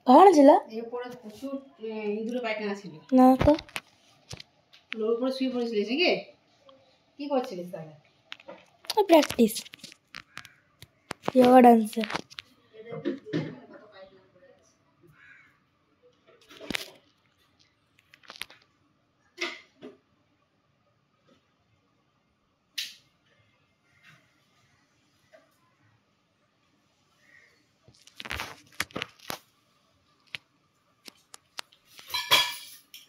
কখন ছিল? না তো প্র্যাকটিস যোগা ডান্সের।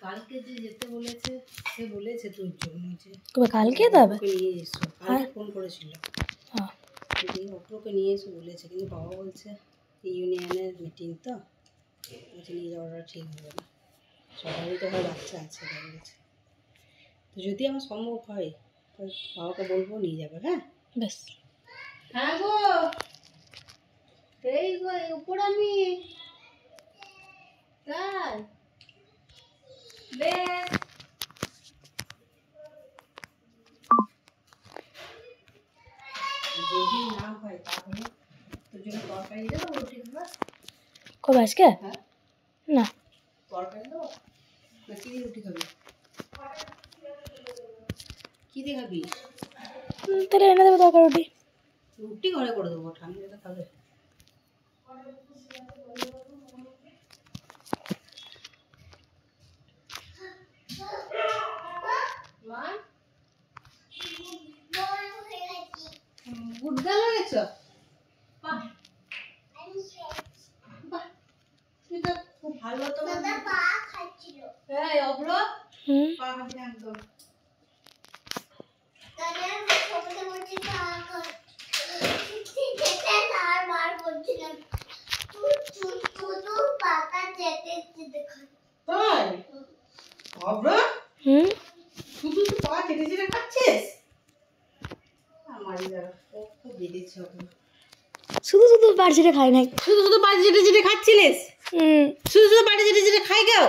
কালকে যে যেতে বলেছে সে বলেছে তোর জন্য যে কবে কালকে যাবে? নিয়ে এসো, কালকে ফোন করেছিল। হ্যাঁ অটোকে নিয়ে এসে বলেছে, কিন্তু বাবা বলছে ইউনিয়নের মিটিং তো বলছে নিয়ে যাওয়াটা ঠিক হবে না, সবারই তো হয় বাচ্চা আছে বলেছে। তো যদি আমার সম্ভব হয় তো বাবাকে বলবো নিয়ে যাবে। হ্যাঁ বেশ। হ্যাঁ গো, এই গো উপর আমি তাই বেশ। যদি না হয় তাহলে তোর জন্য তরকারি দেবো, রুটি খাবা? কবে আজকে? হ্যাঁ না তরকারি দেবো না কি দিয়ে রুটি খাবি? কি দিয়ে খাবি? তাহলে এনে দেবো তরকারি রুটি। রুটি ঘরে করে দেবো, ঠান্ডা খাবে। গুড গার্ল হয়ে গেছো? তুই তো খুব ভালো। তোমার পা খাচ্ছিল। হ্যাঁ অব্র পা খাচ্ছিল একদম। তাহলে আমি সবটা বলছি পা খাচ্ছি যেতে আর বার করছিলাম। শুধু পাতা চেটে দেখা। তাই অব্র শুধু তো পা চেটে চেটে খাচ্ছিস? আমারই যারা খুব বেড়েছে ওকে। শুধু শুধু বাড়ি ছেড়ে খাই নাই। শুধু শুধু বাড়ি যেটে যেটে খাচ্ছিলিস? শুধু শুধু বাড়ি যেটে যেটে খাই গেও?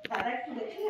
দাদা একটু দেখে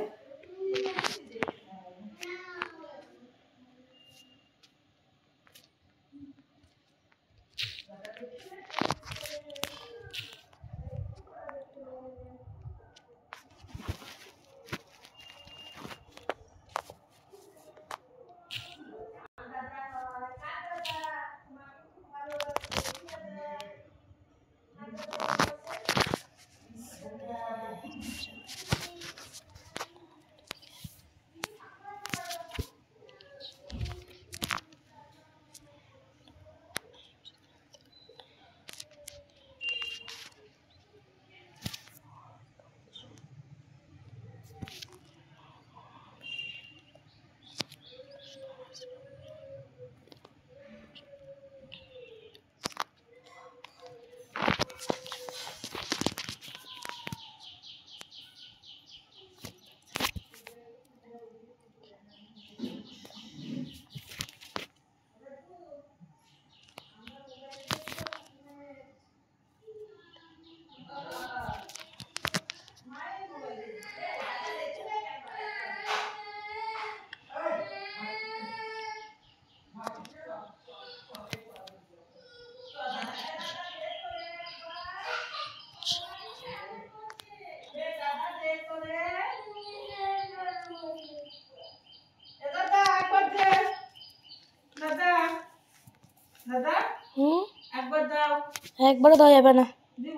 একবারও দেওয়া যাবে না।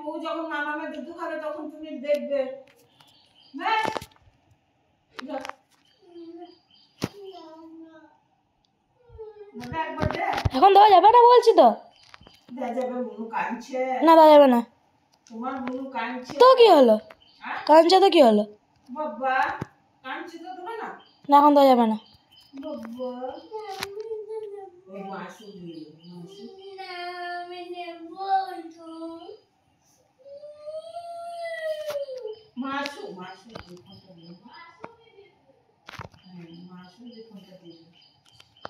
ও যখন মামামে দুধ খাবে তখন তুমি দেখবে। এখন দেওয়া যাবে না বলছি তো। না দেওয়া যাবে না। তোমার মুনু কাঁদছে তো কি হলো? কাঁদছে তো কি হলো? বাবা কাঁদছে তো দেবে না? না এখন দেওয়া যাবে না। বাবা ওই মাসু দিয়ে মাসু না আমি নেব তো মাসু মাসু দেখো তো মাসু দেখো তো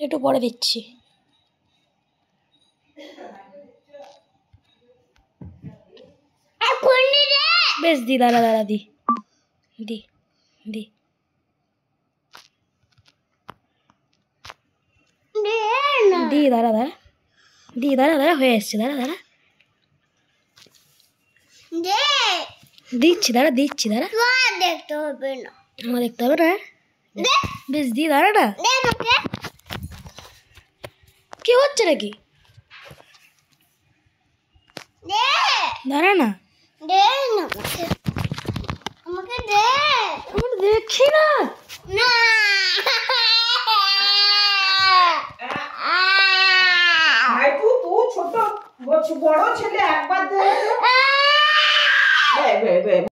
একটু পরে দিচ্ছি। বেশ দি, দাঁড়া দাঁড়া, দি দি দি দি, দাঁড়া দাঁড়া, দি, দাঁড়া দাঁড়া, হয়ে এসছে, দাঁড়া দাঁড়া, দিচ্ছি, দাঁড়া দিচ্ছি, দাঁড়া, দেখতে হবে না, আমার দেখতে হবে না। বেশ দি, দাঁড়া না, কি হচ্ছে নাকি, দাঁড়া না, আমাকে দে, দেখি না।